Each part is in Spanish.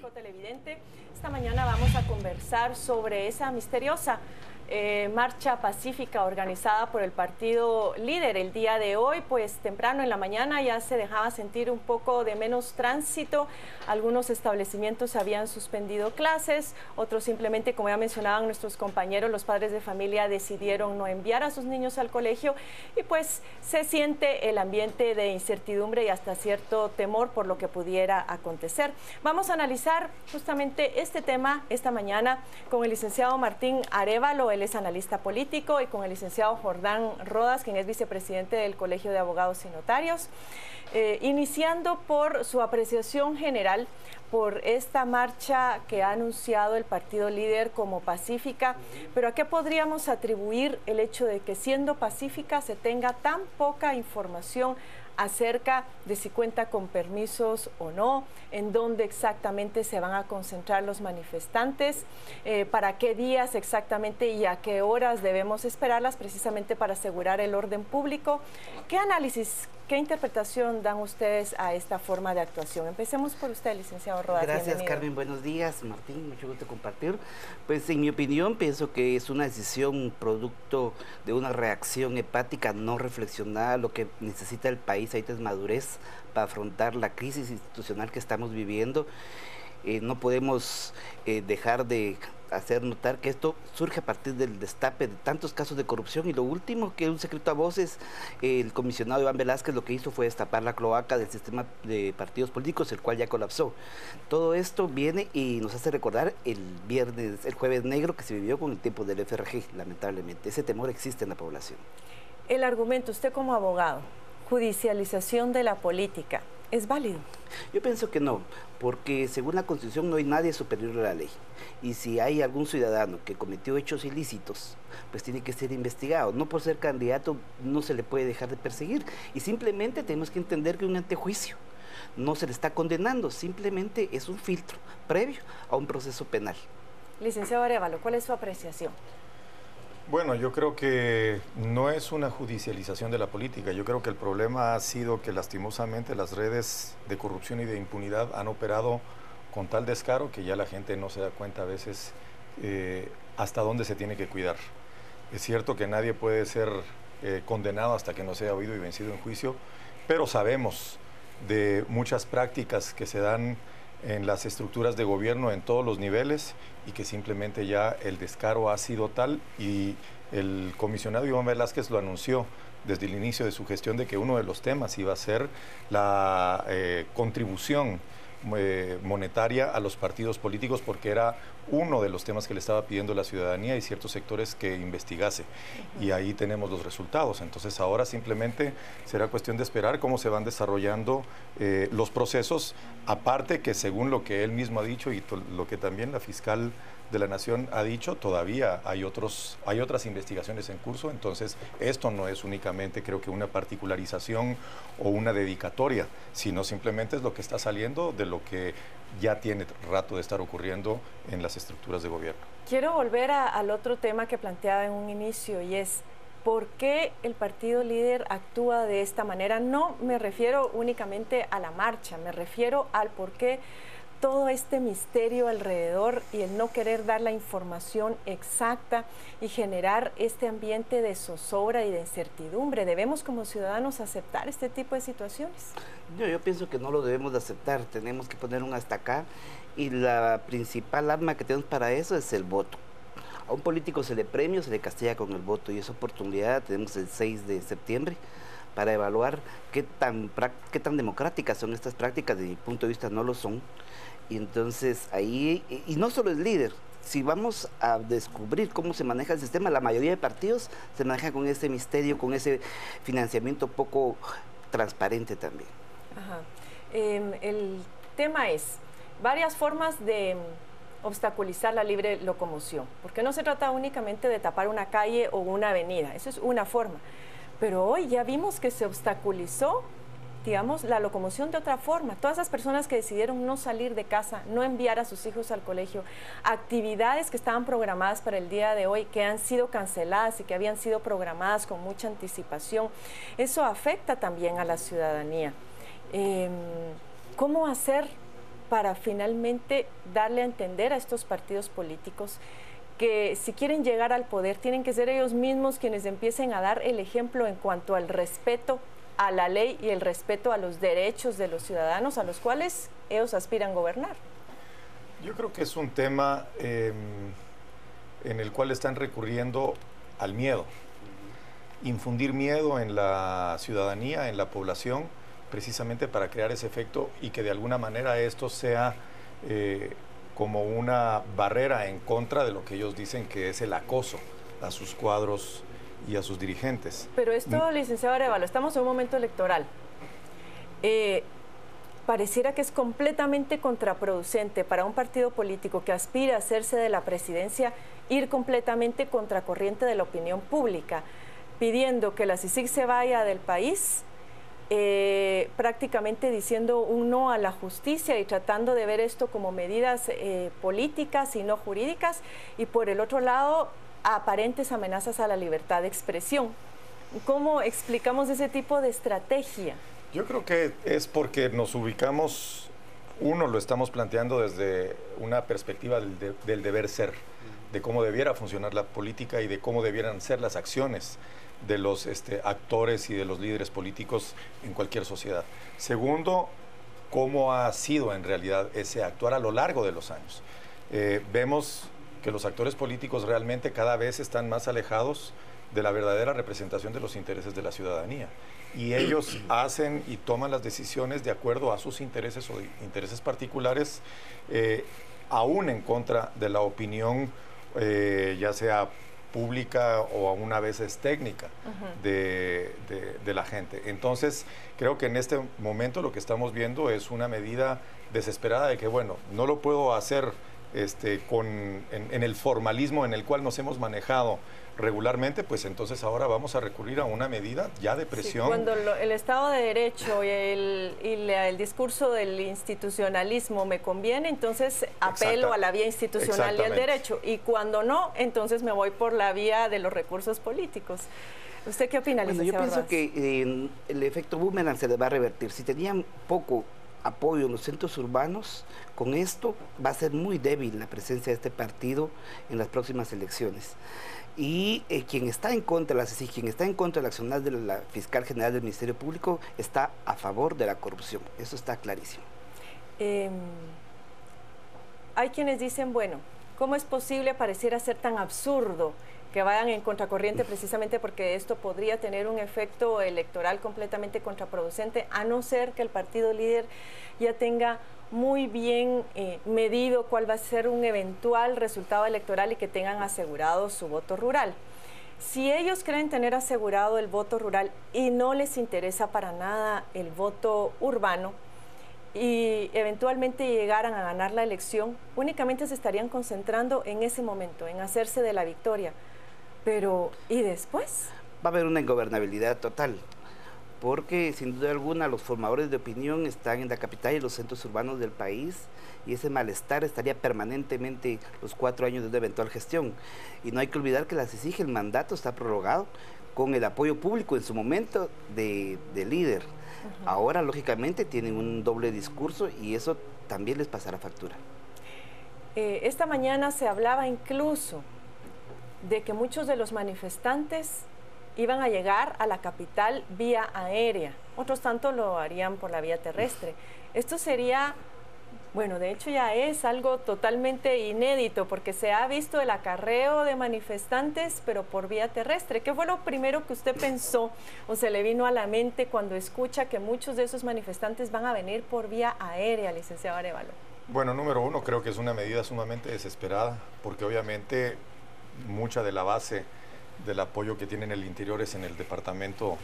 público televidente. Esta mañana vamos a conversar sobre esa misteriosa marcha pacífica organizada por el partido Líder el día de hoy. Pues temprano en la mañana ya se dejaba sentir un poco de menos tránsito. Algunos establecimientos habían suspendido clases, otros simplemente, como ya mencionaban nuestros compañeros, los padres de familia decidieron no enviar a sus niños al colegio y pues se siente el ambiente de incertidumbre y hasta cierto temor por lo que pudiera acontecer. Vamos a analizar justamente este tema esta mañana con el licenciado Martín Arévalo. Él es analista político, y con el licenciado Jordán Rodas, quien es vicepresidente del Colegio de Abogados y Notarios. Iniciando por su apreciación general por esta marcha que ha anunciado el partido Líder como pacífica, pero ¿a qué podríamos atribuir el hecho de que siendo pacífica se tenga tan poca información acerca de si cuenta con permisos o no, en dónde exactamente se van a concentrar los manifestantes, para qué días exactamente y a qué horas debemos esperarlas precisamente para asegurar el orden público? ¿Qué análisis, qué interpretación dan ustedes a esta forma de actuación? Empecemos por usted, licenciado Rodas. Gracias, bienvenido. Carmen. Buenos días, Martín. Mucho gusto compartir. Pues en mi opinión pienso que es una decisión producto de una reacción hepática no reflexionada. Lo que necesita el país ahorita es madurez para afrontar la crisis institucional que estamos viviendo. No podemos dejar de hacer notar que esto surge a partir del destape de tantos casos de corrupción, y lo último, que es un secreto a voces, el comisionado Iván Velázquez lo que hizo fue destapar la cloaca del sistema de partidos políticos, el cual ya colapsó. Todo esto viene y nos hace recordar el jueves negro que se vivió con el tiempo del FRG, lamentablemente. Ese temor existe en la población. El argumento, usted como abogado, judicialización de la política, ¿es válido? Yo pienso que no, porque según la Constitución no hay nadie superior a la ley. Y si hay algún ciudadano que cometió hechos ilícitos, pues tiene que ser investigado. No por ser candidato no se le puede dejar de perseguir. Y simplemente tenemos que entender que un antejuicio no se le está condenando, simplemente es un filtro previo a un proceso penal. Licenciado Arévalo, ¿cuál es su apreciación? Bueno, yo creo que no es una judicialización de la política. Yo creo que el problema ha sido que lastimosamente las redes de corrupción y de impunidad han operado con tal descaro que ya la gente no se da cuenta a veces hasta dónde se tiene que cuidar. Es cierto que nadie puede ser condenado hasta que no sea oído y vencido en juicio, pero sabemos de muchas prácticas que se dan en las estructuras de gobierno en todos los niveles y que simplemente ya el descaro ha sido tal, y el comisionado Iván Velázquez lo anunció desde el inicio de su gestión, de que uno de los temas iba a ser la contribución monetaria a los partidos políticos, porque era uno de los temas que le estaba pidiendo la ciudadanía y ciertos sectores que investigase. Y ahí tenemos los resultados. Entonces ahora simplemente será cuestión de esperar cómo se van desarrollando los procesos, aparte que según lo que él mismo ha dicho y lo que también la fiscal de la Nación ha dicho, todavía hay otras investigaciones en curso. Entonces esto no es únicamente, creo que, una particularización o una dedicatoria, sino simplemente es lo que está saliendo de lo que ya tiene rato de estar ocurriendo en las estructuras de gobierno. Quiero volver al otro tema que planteaba en un inicio, y es ¿por qué el partido Líder actúa de esta manera? No me refiero únicamente a la marcha, me refiero al por qué todo este misterio alrededor y el no querer dar la información exacta y generar este ambiente de zozobra y de incertidumbre. ¿Debemos como ciudadanos aceptar este tipo de situaciones? Yo pienso que no lo debemos de aceptar, tenemos que poner un hasta acá, y la principal arma que tenemos para eso es el voto. A un político se le premia o se le castiga con el voto, y esa oportunidad tenemos el 6 de septiembre para evaluar qué tan democráticas son estas prácticas. De mi punto de vista no lo son. Y entonces ahí, y no solo el Líder, si vamos a descubrir cómo se maneja el sistema, la mayoría de partidos se maneja con ese misterio, con ese financiamiento poco transparente también. Ajá. El tema es varias formas de obstaculizar la libre locomoción, porque no se trata únicamente de tapar una calle o una avenida, eso es una forma, pero hoy ya vimos que se obstaculizó, digamos, la locomoción de otra forma. Todas esas personas que decidieron no salir de casa, no enviar a sus hijos al colegio, actividades que estaban programadas para el día de hoy, que han sido canceladas y que habían sido programadas con mucha anticipación, eso afecta también a la ciudadanía. ¿Cómo hacer para finalmente darle a entender a estos partidos políticos que si quieren llegar al poder tienen que ser ellos mismos quienes empiecen a dar el ejemplo en cuanto al respeto a la ley y el respeto a los derechos de los ciudadanos a los cuales ellos aspiran gobernar? Yo creo que es un tema en el cual están recurriendo al miedo, infundir miedo en la ciudadanía, en la población, precisamente para crear ese efecto y que de alguna manera esto sea como una barrera en contra de lo que ellos dicen que es el acoso a sus cuadros y a sus dirigentes. Pero esto, licenciado Arévalo, estamos en un momento electoral. Pareciera que es completamente contraproducente para un partido político que aspira a hacerse de la presidencia ir completamente contracorriente de la opinión pública, pidiendo que la CICIG se vaya del país, prácticamente diciendo un no a la justicia y tratando de ver esto como medidas políticas y no jurídicas, y por el otro lado, aparentes amenazas a la libertad de expresión. ¿Cómo explicamos ese tipo de estrategia? Yo creo que es porque nos ubicamos, uno lo estamos planteando desde una perspectiva del deber ser, de cómo debiera funcionar la política y de cómo debieran ser las acciones de los actores y de los líderes políticos en cualquier sociedad. Segundo, cómo ha sido en realidad ese actuar a lo largo de los años. Vemos que los actores políticos realmente cada vez están más alejados de la verdadera representación de los intereses de la ciudadanía. Y ellos hacen y toman las decisiones de acuerdo a sus intereses o intereses particulares, aún en contra de la opinión, ya sea pública o aún a veces técnica de la gente. Entonces, creo que en este momento lo que estamos viendo es una medida desesperada de que, bueno, no lo puedo hacer en el formalismo en el cual nos hemos manejado regularmente, pues entonces ahora vamos a recurrir a una medida ya de presión. Sí, cuando el Estado de Derecho y el discurso del institucionalismo me conviene, entonces apelo a la vía institucional y al derecho. Y cuando no, entonces me voy por la vía de los recursos políticos. ¿Usted qué opina, licenciado? Bueno, yo pienso que el efecto boomerang se le va a revertir. Si tenían poco apoyo en los centros urbanos, con esto va a ser muy débil la presencia de este partido en las próximas elecciones. Y quien está en contra de la CICIG, quien está en contra del accionar de la fiscal general del Ministerio Público, está a favor de la corrupción. Eso está clarísimo. Hay quienes dicen, bueno, ¿cómo es posible, pareciera ser tan absurdo que vayan en contracorriente precisamente porque esto podría tener un efecto electoral completamente contraproducente, a no ser que el partido líder ya tenga muy bien medido cuál va a ser un eventual resultado electoral y que tengan asegurado su voto rural? Si ellos creen tener asegurado el voto rural y no les interesa para nada el voto urbano y eventualmente llegaran a ganar la elección, únicamente se estarían concentrando en ese momento, en hacerse de la victoria. Pero, ¿y después? Va a haber una ingobernabilidad total, porque sin duda alguna los formadores de opinión están en la capital y los centros urbanos del país, y ese malestar estaría permanentemente los 4 años de una eventual gestión. Y no hay que olvidar que la CICIG, el mandato está prorrogado con el apoyo público en su momento de líder. Ahora, lógicamente, tienen un doble discurso y eso también les pasará factura. Esta mañana se hablaba incluso de que muchos de los manifestantes iban a llegar a la capital vía aérea, otros tanto lo harían por la vía terrestre. Esto sería, bueno, de hecho ya es algo totalmente inédito, porque se ha visto el acarreo de manifestantes, pero por vía terrestre. ¿Qué fue lo primero que usted pensó o se le vino a la mente cuando escucha que muchos de esos manifestantes van a venir por vía aérea, licenciado Arévalo? Bueno, número uno, creo que es una medida sumamente desesperada, porque obviamente mucha de la base del apoyo que tiene en el interior es en el departamento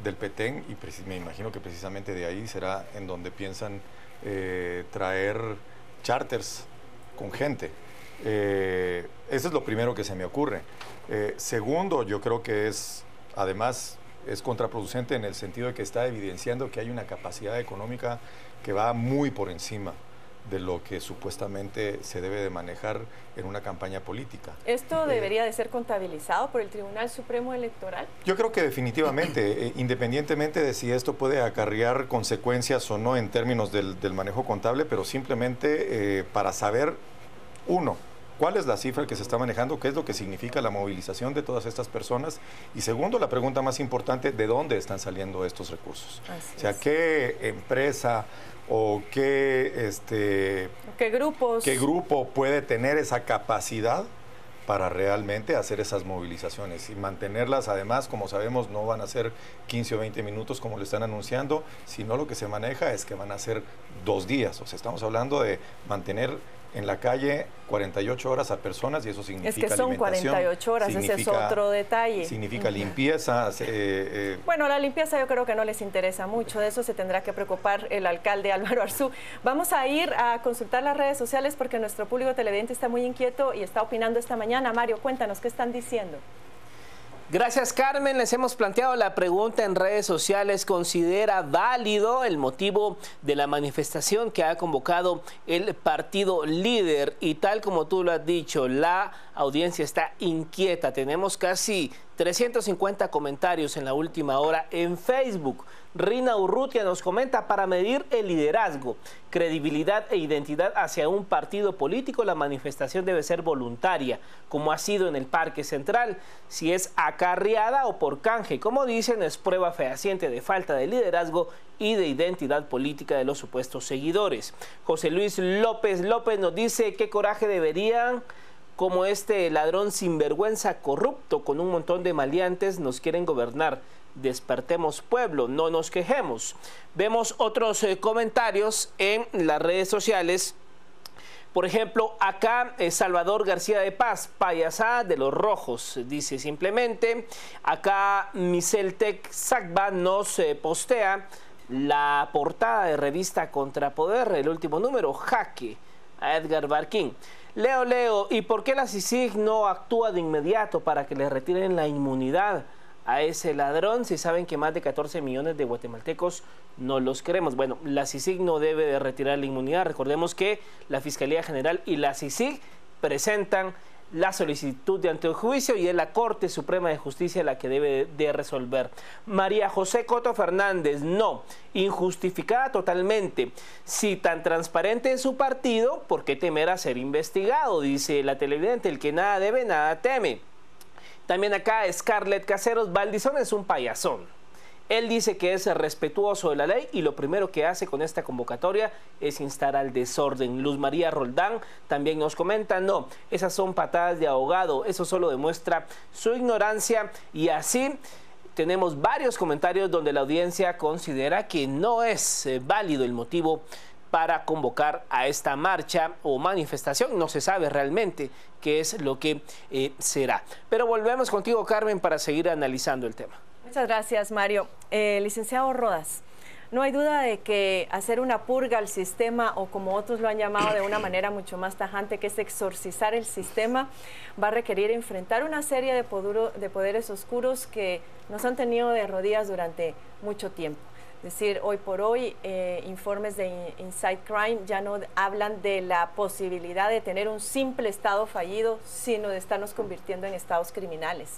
del Petén, y me imagino que precisamente de ahí será en donde piensan traer charters con gente. Eso es lo primero que se me ocurre. Segundo, yo creo que además es contraproducente en el sentido de que está evidenciando que hay una capacidad económica que va muy por encima de lo que supuestamente se debe de manejar en una campaña política. ¿Esto debería de ser contabilizado por el Tribunal Supremo Electoral? Yo creo que definitivamente, independientemente de si esto puede acarrear consecuencias o no en términos del manejo contable, pero simplemente para saber, uno, cuál es la cifra que se está manejando, qué es lo que significa la movilización de todas estas personas, y segundo, la pregunta más importante, ¿de dónde están saliendo estos recursos? O sea, ¿qué empresa o qué grupo puede tener esa capacidad para realmente hacer esas movilizaciones y mantenerlas? Además, como sabemos, no van a ser 15 o 20 minutos como lo están anunciando, sino lo que se maneja es que van a ser 2 días. O sea, estamos hablando de mantener en la calle 48 horas a personas, y eso significa alimentación. Es que son 48 horas, ese es otro detalle. Significa limpieza. Bueno, la limpieza yo creo que no les interesa mucho, de eso se tendrá que preocupar el alcalde Álvaro Arzú. Vamos a ir a consultar las redes sociales porque nuestro público televidente está muy inquieto y está opinando esta mañana. Mario, cuéntanos, ¿qué están diciendo? Gracias, Carmen. Les hemos planteado la pregunta en redes sociales. ¿Considera válido el motivo de la manifestación que ha convocado el partido líder? Y tal como tú lo has dicho, la audiencia está inquieta. Tenemos casi 350 comentarios en la última hora en Facebook. Rina Urrutia nos comenta: para medir el liderazgo, credibilidad e identidad hacia un partido político, la manifestación debe ser voluntaria, como ha sido en el Parque Central. Si es acarreada o por canje, como dicen, es prueba fehaciente de falta de liderazgo y de identidad política de los supuestos seguidores. José Luis López nos dice: qué coraje deberían, como este ladrón sinvergüenza corrupto con un montón de maleantes nos quieren gobernar. Despertemos pueblo, no nos quejemos. Vemos otros comentarios en las redes sociales. Por ejemplo, acá Salvador García de Paz: payasada de los rojos, dice simplemente. Acá Miseltec Sagba nos postea la portada de revista Contrapoder, el último número, jaque a Edgar Barquín. Leo, ¿y por qué la CICIG no actúa de inmediato para que le retiren la inmunidad a ese ladrón, si saben que más de 14 millones de guatemaltecos no los queremos? Bueno, la CICIG no debe de retirar la inmunidad. Recordemos que la Fiscalía General y la CICIG presentan la solicitud de antejuicio y es la Corte Suprema de Justicia la que debe de resolver. María José Coto Fernández: no, injustificada totalmente. Si tan transparente es su partido, ¿por qué temer a ser investigado? Dice la televidente: el que nada debe, nada teme. También acá Scarlett Caseros: Valdizón es un payasón. Él dice que es respetuoso de la ley y lo primero que hace con esta convocatoria es instar al desorden. Luz María Roldán también nos comenta: no, esas son patadas de ahogado, eso solo demuestra su ignorancia. Y así tenemos varios comentarios donde la audiencia considera que no es válido el motivo para convocar a esta marcha o manifestación. No se sabe realmente qué es lo que será. Pero volvemos contigo, Carmen, para seguir analizando el tema. Muchas gracias, Mario. Licenciado Rodas, no hay duda de que hacer una purga al sistema, o como otros lo han llamado de una manera mucho más tajante, que es exorcizar el sistema, va a requerir enfrentar una serie de poderes oscuros que nos han tenido de rodillas durante mucho tiempo. Es decir, hoy por hoy, informes de Inside Crime ya no hablan de la posibilidad de tener un simple Estado fallido, sino de estarnos convirtiendo en estados criminales.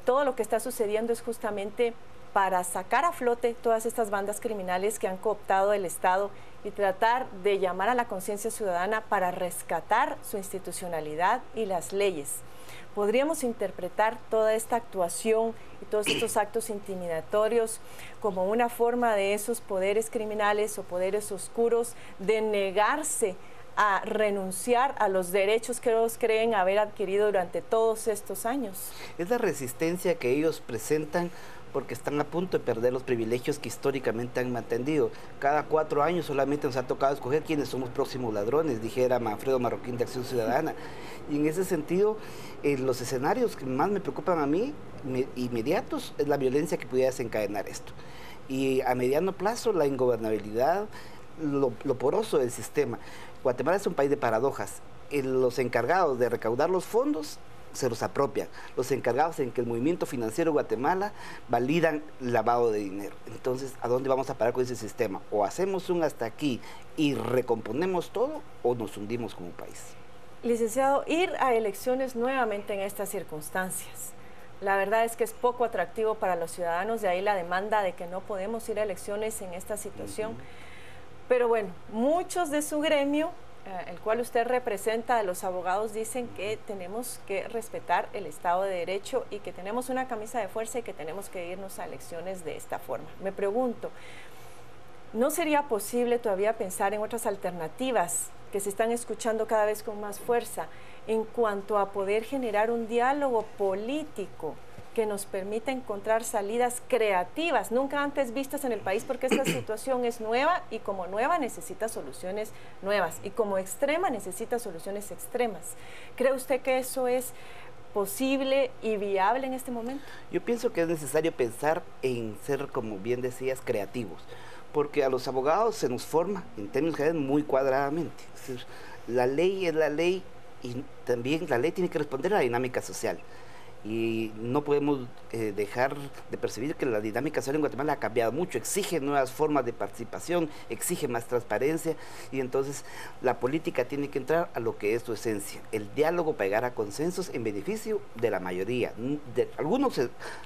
Todo lo que está sucediendo es justamente para sacar a flote todas estas bandas criminales que han cooptado el Estado y tratar de llamar a la conciencia ciudadana para rescatar su institucionalidad y las leyes. Podríamos interpretar toda esta actuación y todos estos actos intimidatorios como una forma de esos poderes criminales o poderes oscuros de negarse a renunciar a los derechos que ellos creen haber adquirido durante todos estos años. Es la resistencia que ellos presentan porque están a punto de perder los privilegios que históricamente han mantenido. Cada 4 años solamente nos ha tocado escoger quiénes somos próximos ladrones, dijera Manfredo Marroquín de Acción Ciudadana. Y en ese sentido, los escenarios que más me preocupan a mí, inmediatos, es la violencia que pudiera desencadenar esto. Y a mediano plazo, la ingobernabilidad, lo poroso del sistema. Guatemala es un país de paradojas. Los encargados de recaudar los fondos se los apropian. Los encargados en que el movimiento financiero de Guatemala validan lavado de dinero. Entonces, ¿a dónde vamos a parar con ese sistema? O hacemos un hasta aquí y recomponemos todo, o nos hundimos como país. Licenciado, ir a elecciones nuevamente en estas circunstancias, la verdad es que es poco atractivo para los ciudadanos, de ahí la demanda de que no podemos ir a elecciones en esta situación. Pero bueno, muchos de su gremio, el cual usted representa, los abogados, dicen que tenemos que respetar el Estado de Derecho y que tenemos una camisa de fuerza y que tenemos que irnos a elecciones de esta forma. Me pregunto, ¿no sería posible todavía pensar en otras alternativas que se están escuchando cada vez con más fuerza en cuanto a poder generar un diálogo político que nos permita encontrar salidas creativas, nunca antes vistas en el país, porque esta situación es nueva y como nueva necesita soluciones nuevas y como extrema necesita soluciones extremas? ¿Cree usted que eso es posible y viable en este momento? Yo pienso que es necesario pensar en ser, como bien decías, creativos, porque a los abogados se nos forma, en términos generales, muy cuadradamente. Es decir, la ley es la ley y también la ley tiene que responder a la dinámica social. Y no podemos dejar de percibir que la dinámica social en Guatemala ha cambiado mucho, exige nuevas formas de participación, exige más transparencia, y entonces la política tiene que entrar a lo que es su esencia, el diálogo para llegar a consensos en beneficio de la mayoría. Algunos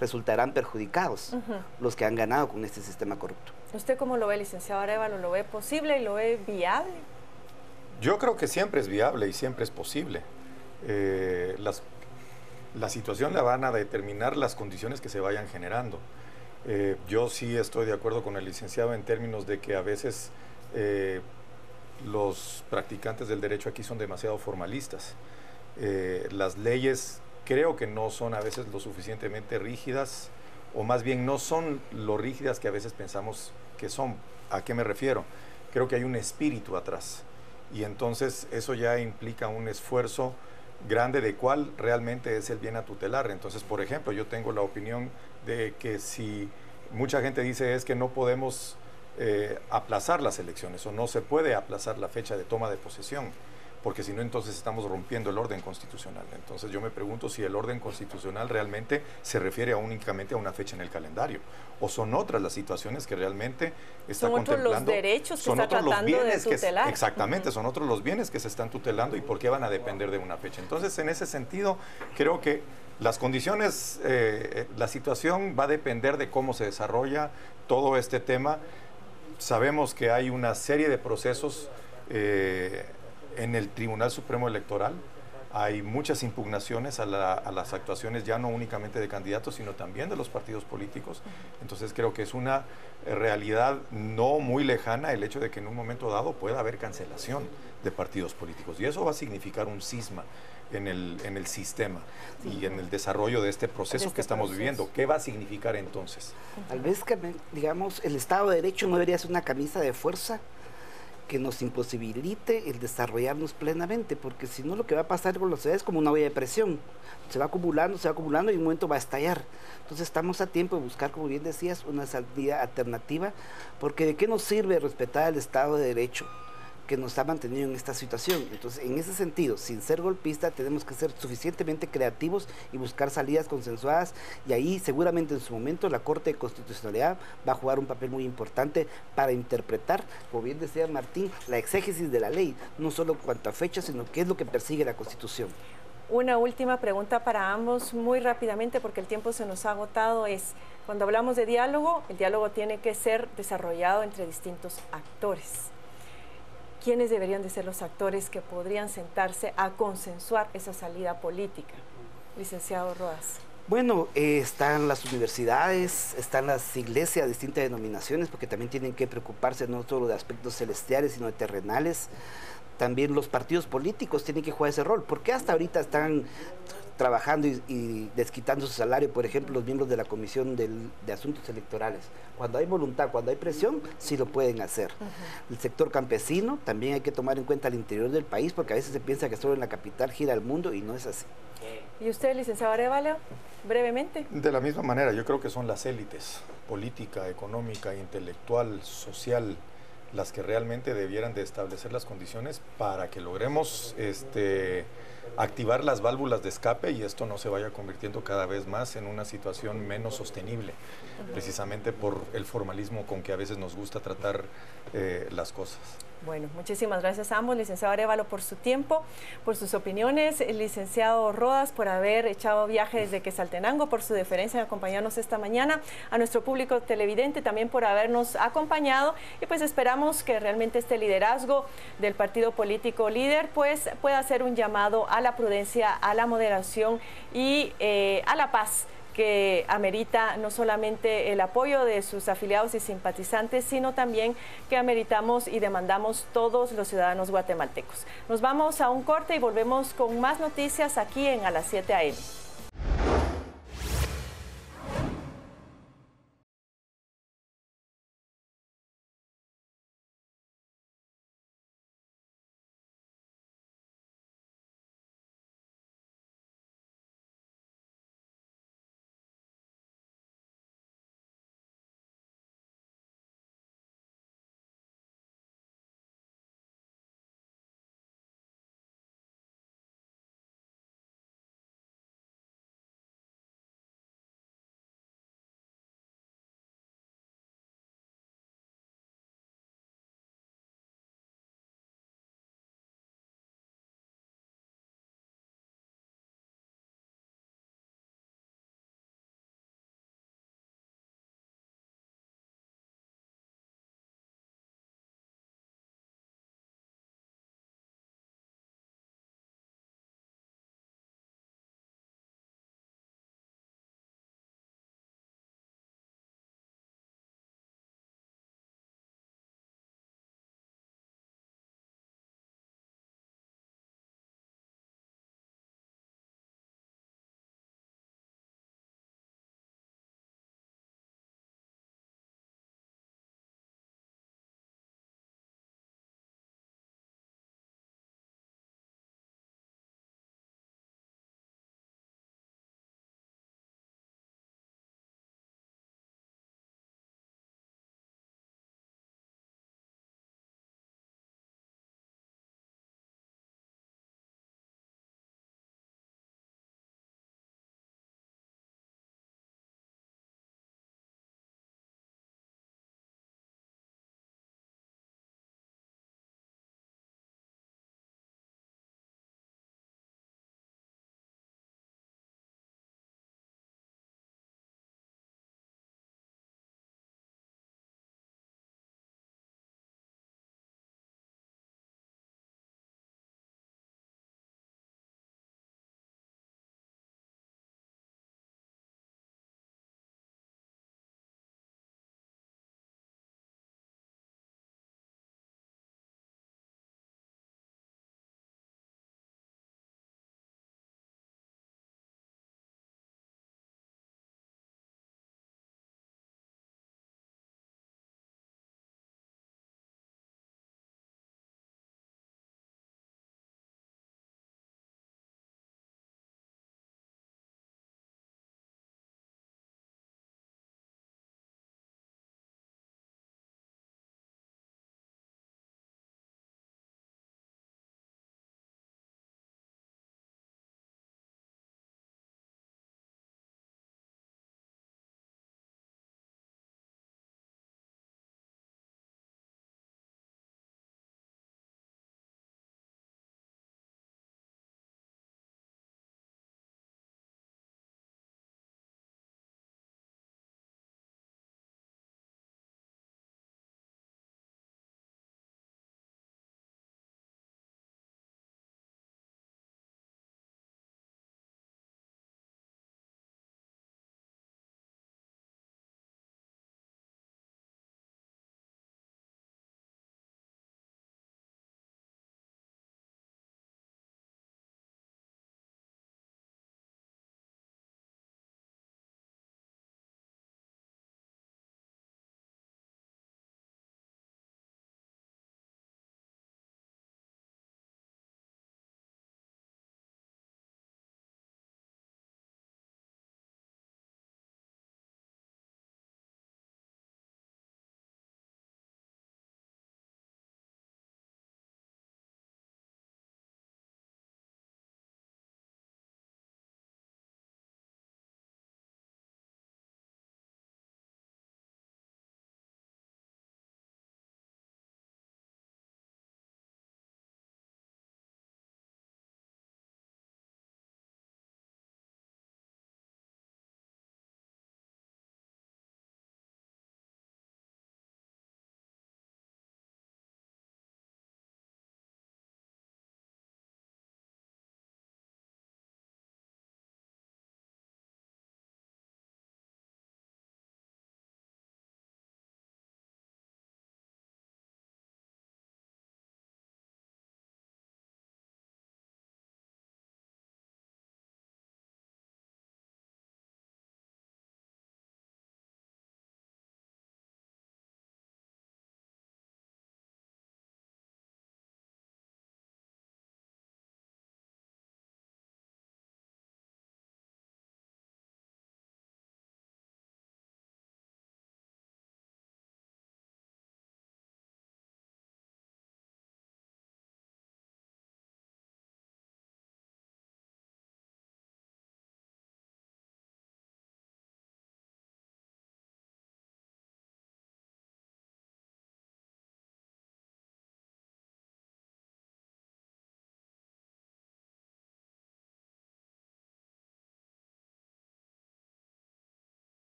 resultarán perjudicados, los que han ganado con este sistema corrupto. ¿Usted cómo lo ve, licenciado Arévalo? ¿Lo ve posible y lo ve viable? Yo creo que siempre es viable y siempre es posible. La situación la van a determinar las condiciones que se vayan generando. Yo sí estoy de acuerdo con el licenciado en términos de que a veces los practicantes del derecho aquí son demasiado formalistas. Las leyes creo que no son a veces lo suficientemente rígidas, o más bien no son lo rígidas que a veces pensamos que son. ¿A qué me refiero? Creo que hay un espíritu atrás, y entonces eso ya implica un esfuerzo grande de cuál realmente es el bien a tutelar. Entonces, por ejemplo, yo tengo la opinión de que si mucha gente dice es que no podemos aplazar las elecciones, o no se puede aplazar la fecha de toma de posesión, porque si no, entonces estamos rompiendo el orden constitucional. Entonces yo me pregunto si el orden constitucional realmente se refiere únicamente a una fecha en el calendario, o son otras las situaciones que realmente está contemplando. Son otros los derechos que está tratando de tutelar. Exactamente, son otros los bienes que se están tutelando y por qué van a depender de una fecha. Entonces, en ese sentido, creo que las condiciones, la situación va a depender de cómo se desarrolla todo este tema. Sabemos que hay una serie de procesos en el Tribunal Supremo Electoral. Hay muchas impugnaciones a las actuaciones, ya no únicamente de candidatos, sino también de los partidos políticos. Entonces creo que es una realidad no muy lejana el hecho de que en un momento dado pueda haber cancelación de partidos políticos. Y eso va a significar un cisma en el sistema y en el desarrollo de este proceso que estamos viviendo. ¿Qué va a significar entonces? Tal vez, digamos, el Estado de Derecho no debería ser una camisa de fuerza que nos imposibilite el desarrollarnos plenamente, porque si no, lo que va a pasar con la sociedad es como una olla de presión, se va acumulando y en un momento va a estallar. Entonces estamos a tiempo de buscar, como bien decías, una salida alternativa, porque ¿de qué nos sirve respetar el Estado de Derecho que nos ha mantenido en esta situación? Entonces, en ese sentido, sin ser golpista, tenemos que ser suficientemente creativos y buscar salidas consensuadas, y ahí seguramente en su momento la Corte de Constitucionalidad va a jugar un papel muy importante para interpretar, como bien decía Martín, la exégesis de la ley, no solo en cuanto a fechas, sino qué es lo que persigue la Constitución. Una última pregunta para ambos, muy rápidamente, porque el tiempo se nos ha agotado, es, cuando hablamos de diálogo, el diálogo tiene que ser desarrollado entre distintos actores. ¿Quiénes deberían de ser los actores que podrían sentarse a consensuar esa salida política? Licenciado Rodas. Bueno, están las universidades, están las iglesias de distintas denominaciones, porque también tienen que preocuparse no solo de aspectos celestiales, sino de terrenales. También los partidos políticos tienen que jugar ese rol, porque hasta ahorita están trabajando y desquitando su salario, por ejemplo, los miembros de la Comisión de Asuntos Electorales. Cuando hay voluntad, cuando hay presión, sí lo pueden hacer. El sector campesino también hay que tomar en cuenta el interior del país, porque a veces se piensa que solo en la capital gira el mundo y no es así. ¿Y usted, licenciado Arévalo, brevemente? De la misma manera, yo creo que son las élites política, económica, intelectual, social, las que realmente debieran de establecer las condiciones para que logremos activar las válvulas de escape y esto no se vaya convirtiendo cada vez más en una situación menos sostenible, precisamente por el formalismo con que a veces nos gusta tratar las cosas. Bueno, muchísimas gracias a ambos, licenciado Arévalo, por su tiempo, por sus opiniones, el licenciado Rodas por haber echado viaje desde Quetzaltenango, por su deferencia en acompañarnos esta mañana, a nuestro público televidente también por habernos acompañado, y pues esperamos que realmente este liderazgo del partido político líder pues pueda hacer un llamado a la prudencia, a la moderación y a la paz, que amerita no solamente el apoyo de sus afiliados y simpatizantes, sino también que ameritamos y demandamos todos los ciudadanos guatemaltecos. Nos vamos a un corte y volvemos con más noticias aquí en A las 7 AM.